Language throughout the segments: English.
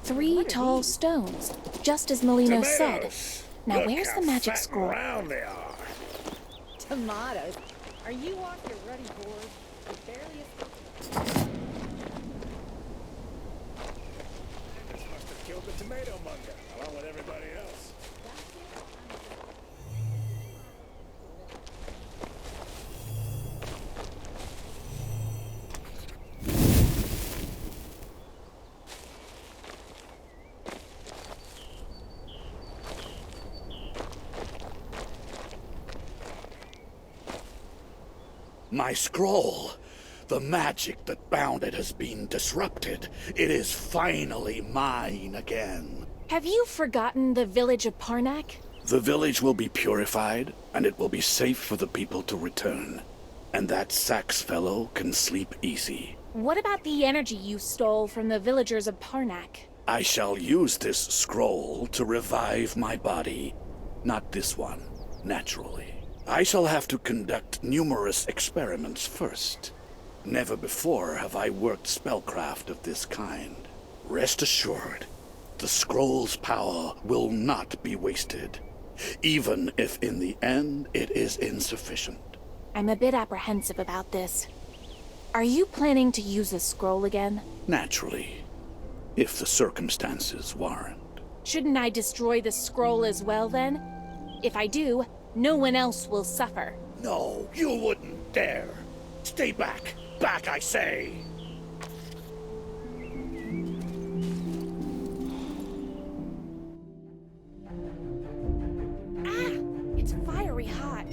3 tall stones, just as Molino said. Tomatoes. Now Look where's how the magic fat and scroll? round they are. Tomatoes? Are you off your ruddy board? You barely This must have killed the tomato monger, along with everybody else. My scroll! The magic that bound it has been disrupted. It is finally mine again. Have you forgotten the village of Parnak? The village will be purified, and it will be safe for the people to return. And that Sax fellow can sleep easy. What about the energy you stole from the villagers of Parnak? I shall use this scroll to revive my body. Not this one, naturally. I shall have to conduct numerous experiments first. Never before have I worked spellcraft of this kind. Rest assured, the scroll's power will not be wasted, even if in the end it is insufficient. I'm a bit apprehensive about this. Are you planning to use the scroll again? Naturally, if the circumstances warrant. Shouldn't I destroy the scroll as well then? If I do, no one else will suffer. No, you wouldn't dare. Stay back. Back, I say. Ah! It's fiery hot.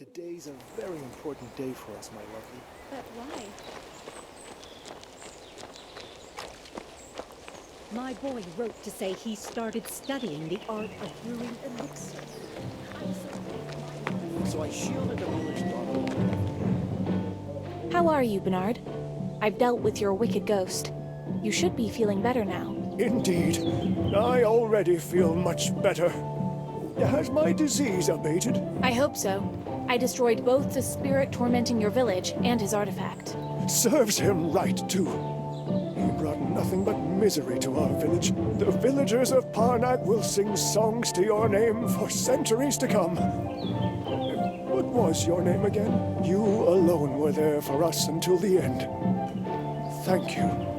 Today's a very important day for us, my lovely. But why? My boy wrote to say he started studying the art of brewing elixir. So I shielded the village daughter. How are you, Bernard? I've dealt with your wicked ghost. You should be feeling better now. Indeed. I already feel much better. Has my disease abated? I hope so. I destroyed both the spirit tormenting your village and his artifact. Serves him right, too. He brought nothing but misery to our village. The villagers of Parnac will sing songs to your name for centuries to come. What was your name again? You alone were there for us until the end. Thank you.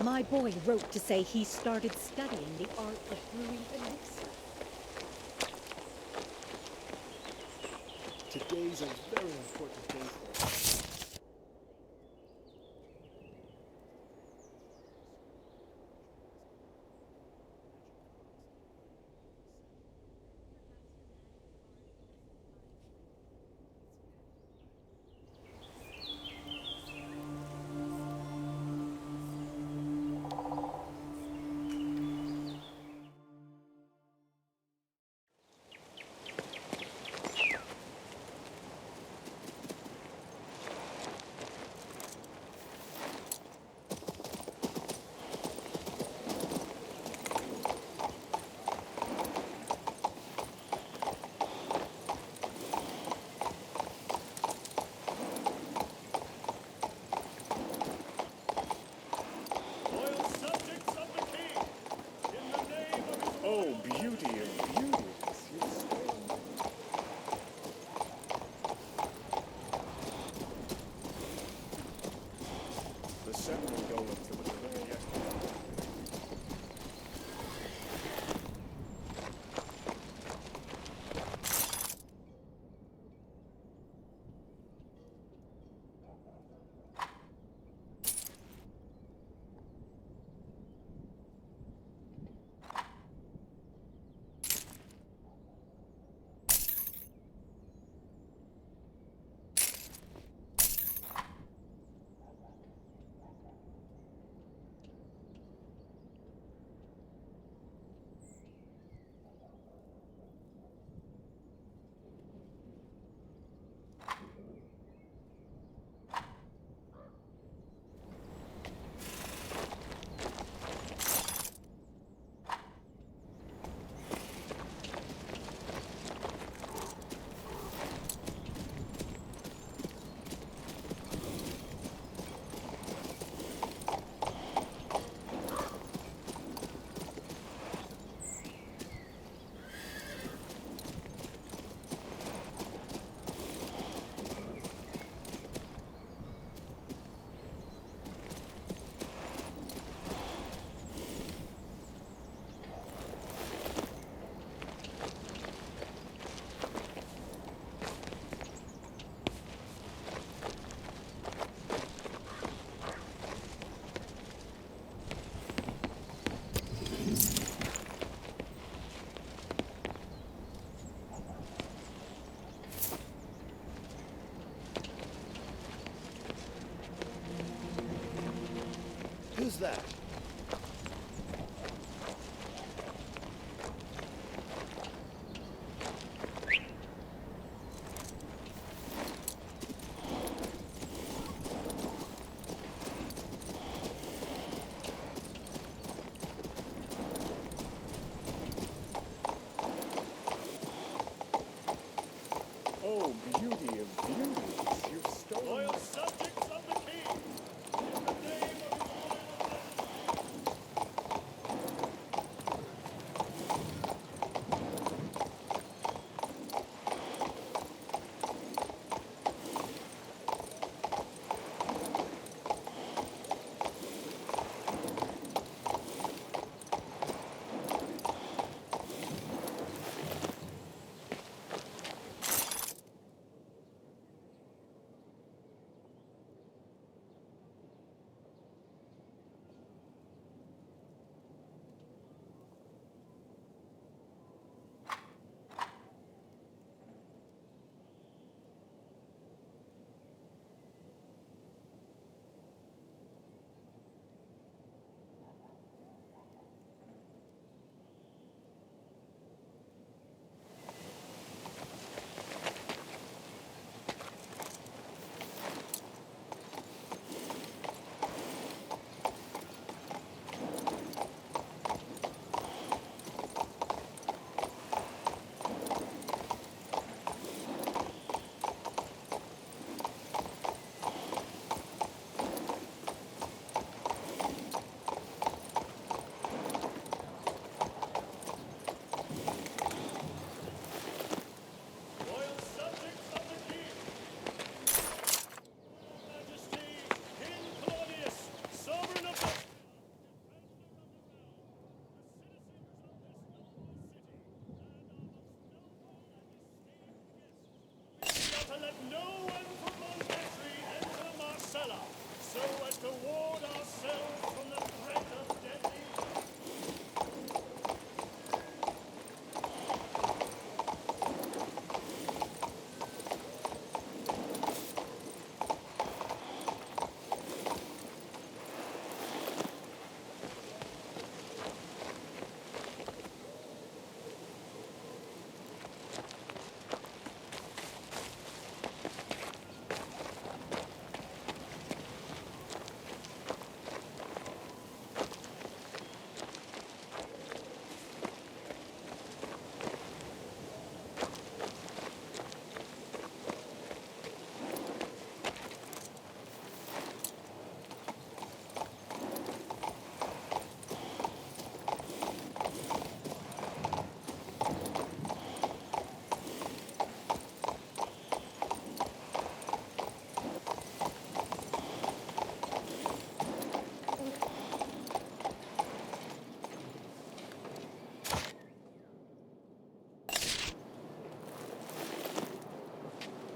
My boy wrote to say he started studying the art of brewing elixir. Today's a very important day for us.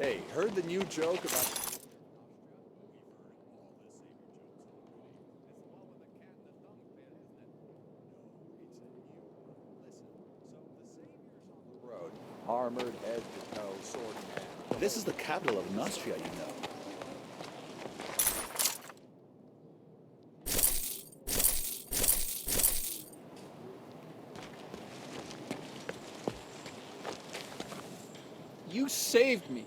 Hey, heard the new joke about... road. Armored, head to toe, sword in hand. This is the capital of Nostria, you know. You saved me.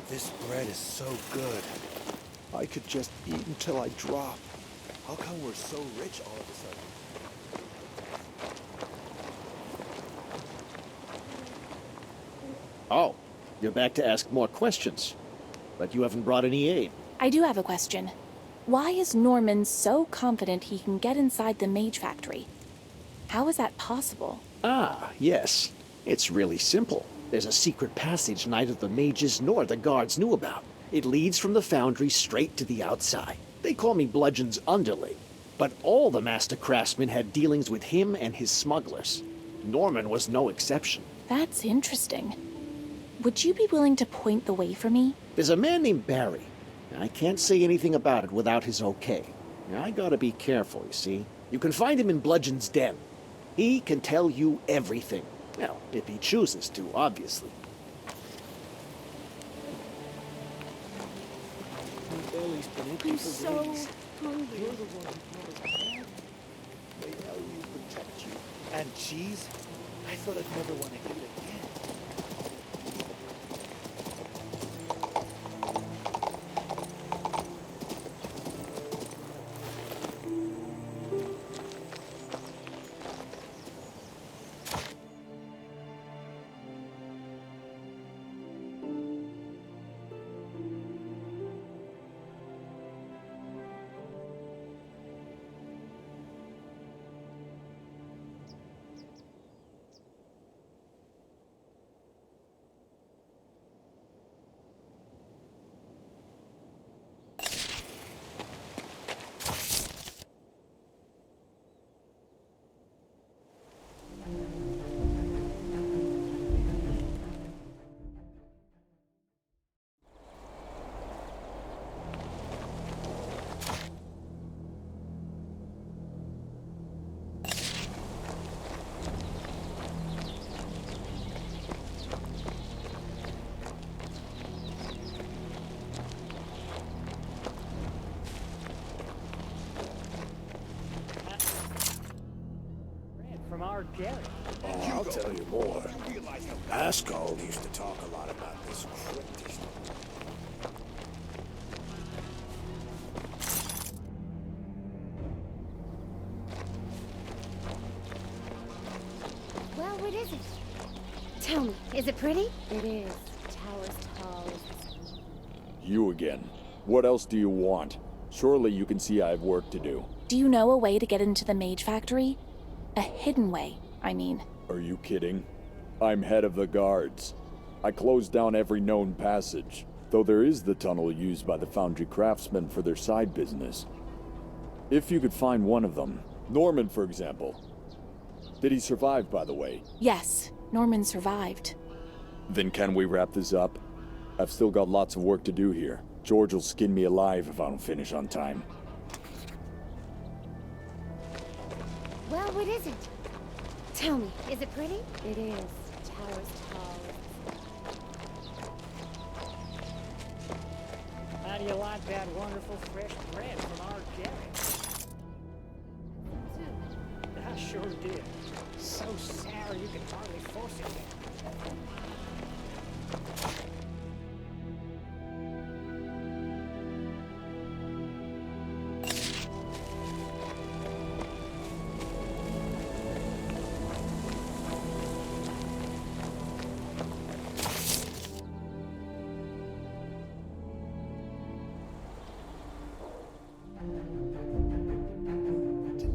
This bread is so good. I could just eat until I drop. How come we're so rich all of a sudden? Oh, you're back to ask more questions. But you haven't brought any aid. I do have a question. Why is Norman so confident he can get inside the mage factory? How is that possible? Ah, yes. It's really simple. There's a secret passage neither the mages nor the guards knew about. It leads from the foundry straight to the outside. They call me Bludgeon's underling. But all the master craftsmen had dealings with him and his smugglers. Norman was no exception. That's interesting. Would you be willing to point the way for me? There's a man named Barry. I can't say anything about it without his okay. I gotta be careful, you see. You can find him in Bludgeon's den. He can tell you everything. Well, if he chooses to, obviously. My belly's been empty I'm for so days. hungry. You're the one who brought us bread. May Eloise protect you. And cheese? I thought I'd never want to eat it again. From our dairy. Oh, I'll tell you more. Pascal used to talk a lot about this cruelty. Is it pretty? It is. Towers tall. You again. What else do you want? Surely you can see I have work to do. Do you know a way to get into the mage factory? A hidden way, I mean. Are you kidding? I'm head of the guards. I closed down every known passage, though there is the tunnel used by the foundry craftsmen for their side business. If you could find one of them, Norman, for example. Did he survive, by the way? Yes, Norman survived. Then can we wrap this up? I've still got lots of work to do here. George will skin me alive if I don't finish on time. Well, what is it? Tell me, is it pretty? It is. Towers tall. How do you like that wonderful fresh bread from our Jerry? I sure did. So sour you can hardly force it down.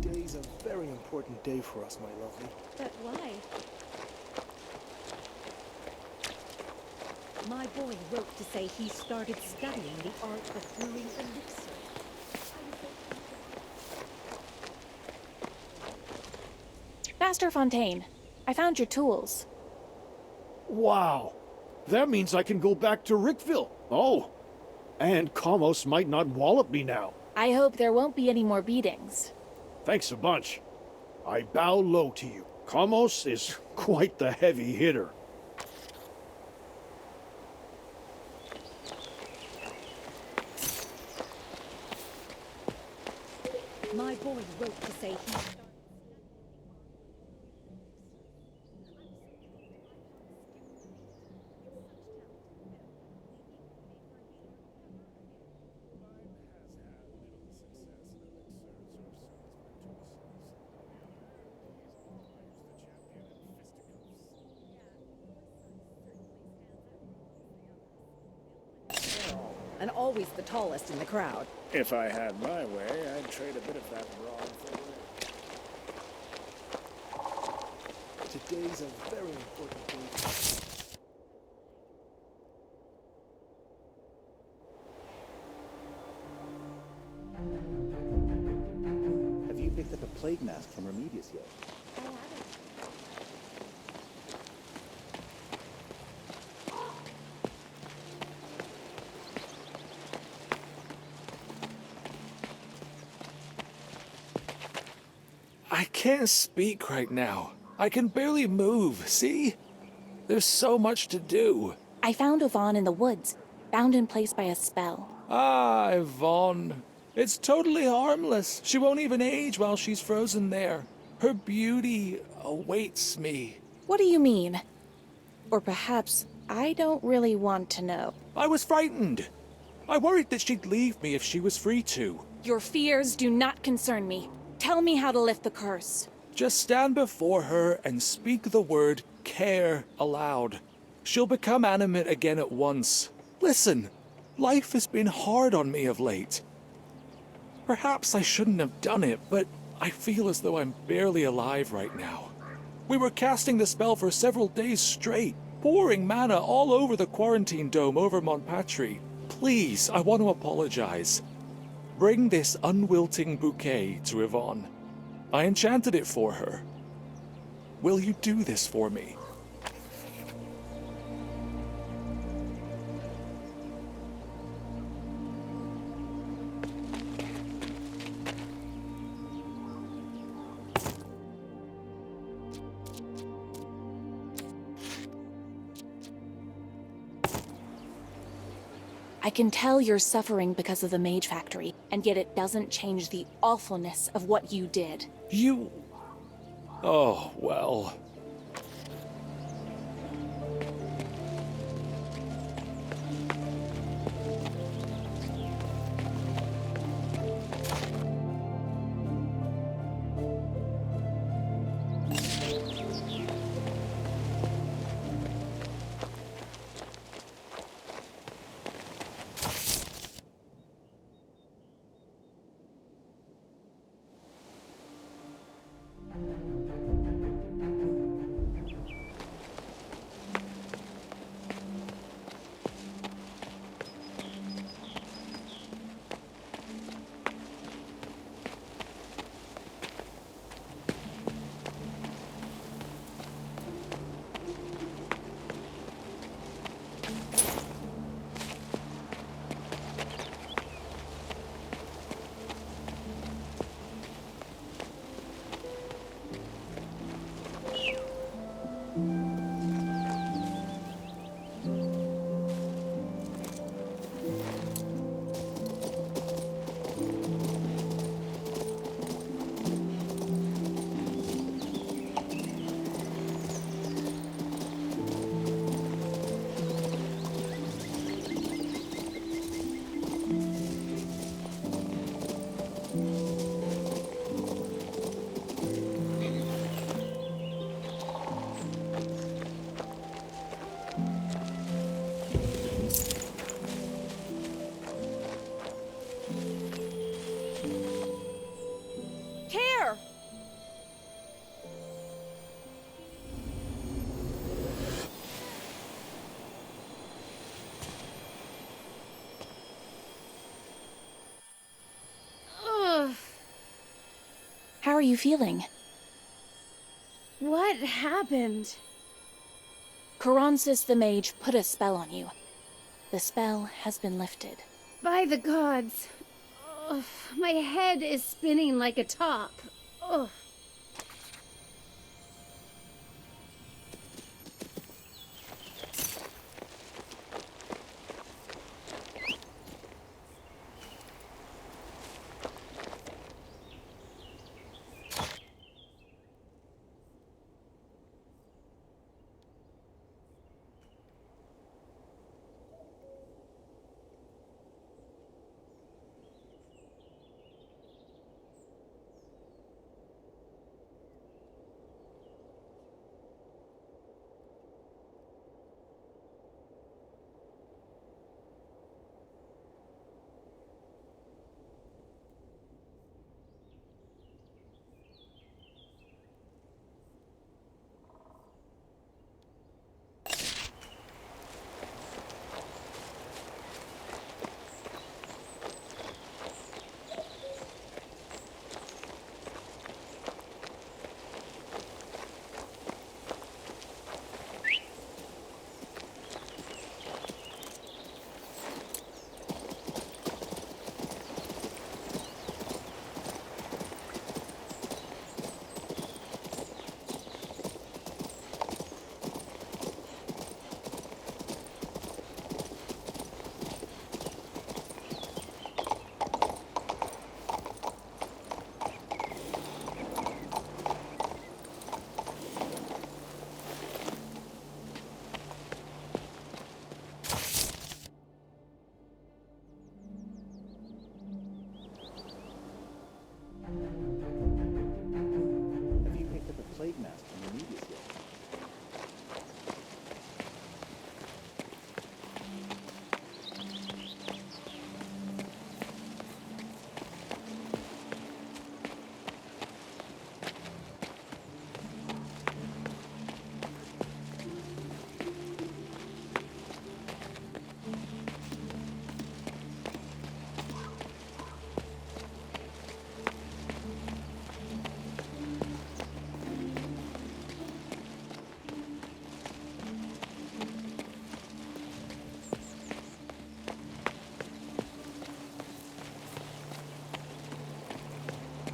Today's a very important day for us, my lovely. But why? My boy wrote to say he started studying the art of brewing elixir. Master Fontaine, I found your tools. Wow. That means I can go back to Rickville. Oh. And Kamos might not wallop me now. I hope there won't be any more beatings. Thanks a bunch. I bow low to you. Kamos is quite the heavy hitter. My boy wrote to say he started... And always the tallest in the crowd. If I had my way, I'd trade a bit of that broad for it. Today's a very important day. Have you picked up a plague mask from Remedius yet? I haven't. I can't speak right now. I can barely move, see? There's so much to do. I found Yvonne in the woods, bound in place by a spell. Ah, Yvonne. It's totally harmless. She won't even age while she's frozen there. Her beauty awaits me. What do you mean? Or perhaps I don't really want to know. I was frightened. I worried that she'd leave me if she was free to. Your fears do not concern me. Tell me how to lift the curse. Just stand before her and speak the word care aloud. She'll become animate again at once. Listen, life has been hard on me of late. Perhaps I shouldn't have done it, but I feel as though I'm barely alive right now. We were casting the spell for several days straight, pouring mana all over the quarantine dome over Montpatry. Please, I want to apologize. Bring this unwilting bouquet to Yvonne. I enchanted it for her. Will you do this for me? I can tell you're suffering because of the Mage Factory, and yet it doesn't change the awfulness of what you did. You... Oh, well... are you feeling? What happened? Caronsis the mage put a spell on you. The spell has been lifted. By the gods. Ugh, my head is spinning like a top. Ugh. Have you picked up a plague mask from the medias yet?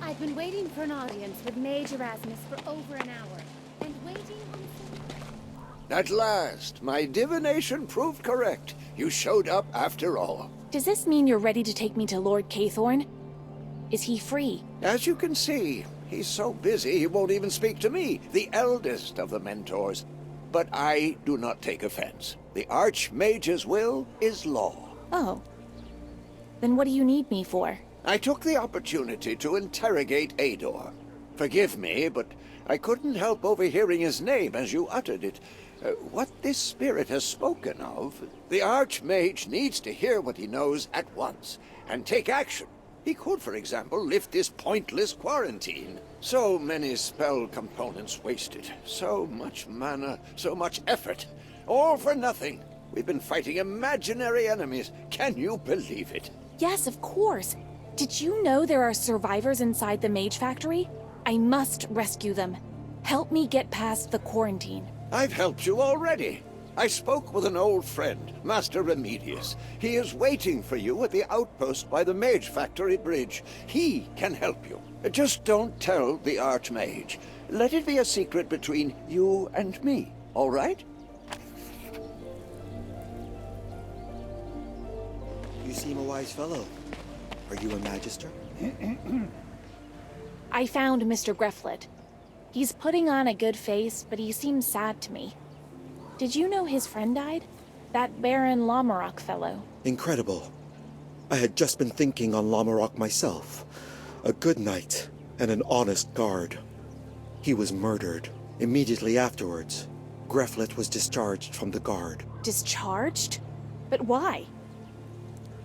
I've been waiting for an audience with Mage Erasmus for over an hour, and waiting on... At last, my divination proved correct. You showed up after all. Does this mean you're ready to take me to Lord Cathorn? Is he free? As you can see, he's so busy he won't even speak to me, the eldest of the mentors. But I do not take offense. The Archmage's will is law. Oh. Then what do you need me for? I took the opportunity to interrogate Ador. Forgive me, but I couldn't help overhearing his name as you uttered it. What this spirit has spoken of, the Archmage needs to hear what he knows at once, and take action. He could, for example, lift this pointless quarantine. So many spell components wasted, so much mana, so much effort, all for nothing. We've been fighting imaginary enemies. Can you believe it? Yes, of course. Did you know there are survivors inside the Mage Factory? I must rescue them. Help me get past the quarantine. I've helped you already. I spoke with an old friend, Master Remedius. He is waiting for you at the outpost by the Mage Factory bridge. He can help you. Just don't tell the Archmage. Let it be a secret between you and me, all right? You seem a wise fellow. Are you a magister? I found Mr. Grefflet. He's putting on a good face, but he seems sad to me. Did you know his friend died? That Baron Lamarok fellow. Incredible. I had just been thinking on Lamarok myself. A good knight and an honest guard. He was murdered. Immediately afterwards, Grefflet was discharged from the guard. Discharged? But why?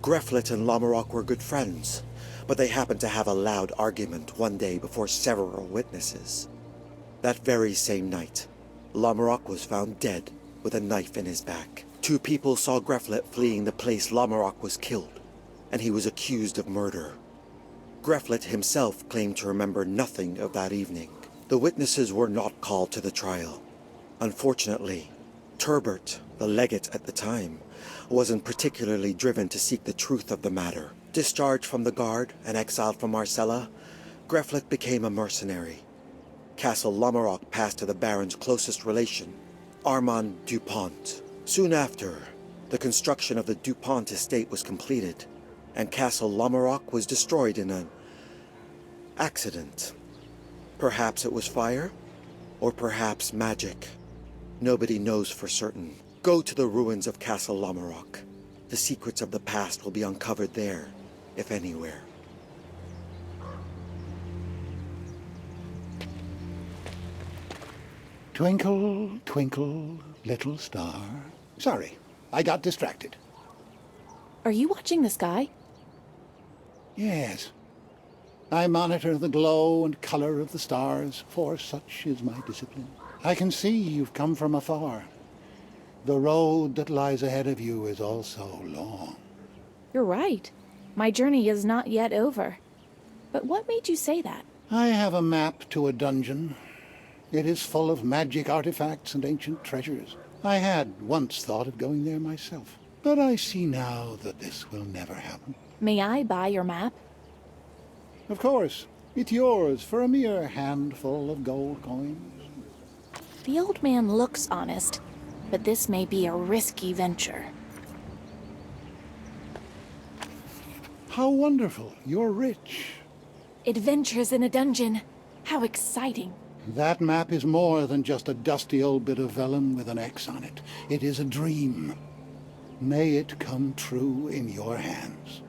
Grefflet and Lamarok were good friends, but they happened to have a loud argument one day before several witnesses. That very same night, Lamarok was found dead with a knife in his back. 2 people saw Grefflet fleeing the place Lamarok was killed, and he was accused of murder. Greflet himself claimed to remember nothing of that evening. The witnesses were not called to the trial. Unfortunately, Turbert, the legate at the time, wasn't particularly driven to seek the truth of the matter. Discharged from the guard and exiled from Marcella, Greflet became a mercenary. Castle Lamorak passed to the Baron's closest relation, Armand Dupont. Soon after, the construction of the Dupont estate was completed, and Castle Lamorak was destroyed in an accident. Perhaps it was fire, or perhaps magic. Nobody knows for certain. Go to the ruins of Castle Lamorak. The secrets of the past will be uncovered there, if anywhere. Twinkle, twinkle, little star. Sorry, I got distracted. Are you watching the sky? Yes. I monitor the glow and color of the stars, for such is my discipline. I can see you've come from afar. The road that lies ahead of you is also long. You're right. My journey is not yet over. But what made you say that? I have a map to a dungeon. It is full of magic artifacts and ancient treasures. I had once thought of going there myself, but I see now that this will never happen. May I buy your map? Of course. It's yours for a mere handful of gold coins. The old man looks honest, but this may be a risky venture. How wonderful. You're rich. Adventures in a dungeon. How exciting. That map is more than just a dusty old bit of vellum with an X on it. It is a dream. May it come true in your hands.